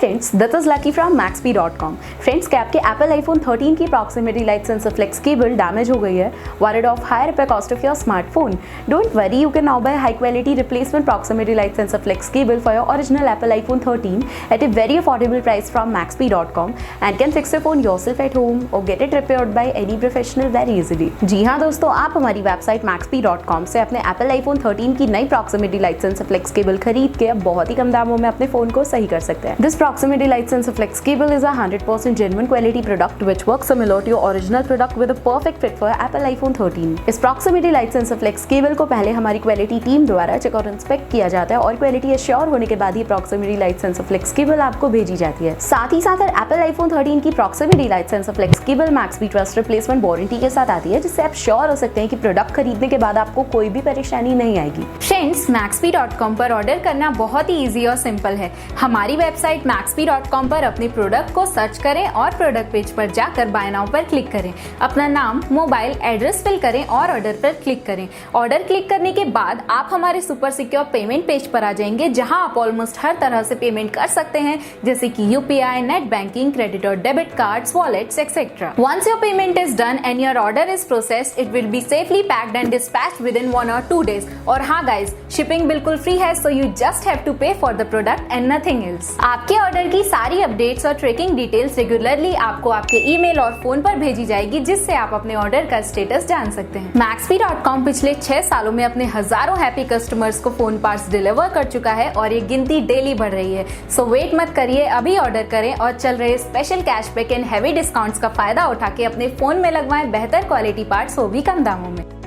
Friends, this is Lucky from maxp.com। Friends, क्या आपके Apple iPhone 13 की proximity light sensor flex cable damage हो गई है? Worried of high repair cost of your smartphone? Don't worry, you can now buy high quality replacement proximity light sensor flex cable for your original Apple iPhone 13 at a very affordable price from maxp.com and can fix your phone yourself at home or get it repaired by any professional very easily। जी हाँ दोस्तों, आप हमारी website maxp.com से अपने Apple iPhone 13 की नई proximity light sensor flex cable खरीद के अब बहुत ही कम दामों में अपने फोन को सही कर सकते हैं। This proximity light sensor flex cable is a 100% genuine quality product which works similar to your original product with a perfect fit for Apple iPhone 13। इस proximity light sensor flex cable को पहले हमारी quality team द्वारा check और inspect किया जाता है और क्वालिटी एश्योर होने के बाद ही proximity light sensor flex cable आपको भेजी जाती है। साथ ही साथ Apple iPhone 13 की proximity light sensor flex cable maxp trust replacement warranty के साथ आती है, जिससे आप श्योर हो सकते हैं कि प्रोडक्ट खरीदने के बाद आपको कोई भी परेशानी नहीं आएगी। फ्रेंड्स, maxp.com पर ऑर्डर करना बहुत ही इजी और सिंपल है। हमारी वेबसाइट maxp.com पर अपने प्रोडक्ट को सर्च करें और प्रोडक्ट पेज पर जाकर बाय नाउ पर क्लिक करें। अपना नाम, मोबाइल एड्रेस फिल करें और ऑर्डर पर क्लिक करें। ऑर्डर क्लिक करने के बाद आप हमारे सुपर सिक्योर पेमेंट पेज पर आ जाएंगे, जहां आप ऑलमोस्ट हर तरह से पेमेंट कर सकते हैं, जैसे कि यूपीआई, नेट बैंकिंग, क्रेडिट और debit cards, wallets etcetera. Once your payment is done and your order is processed, it will be safely packed and dispatched within 1 or 2 days। और हाँ गाइज, शिपिंग बिल्कुल free है, so you just have to pay for the product and nothing else. आपके order की सारी updates और tracking details regularly आपको आपके ईमेल और फोन पर भेजी जाएगी, जिससे आप अपने ऑर्डर का स्टेटस जान सकते हैं। maxp.com पिछले 6 सालों में अपने हजारों हैप्पी कस्टमर्स को फोन पार्ट्स डिलीवर कर चुका है और ये गिनती डेली बढ़ रही है। सो वेट मत करिए, अभी ऑर्डर करें और चल रहे special cashback and heavy discounts का फायदा उठा के अपने फोन में लगवाएं बेहतर क्वालिटी पार्ट्स, वो भी कम दामों में।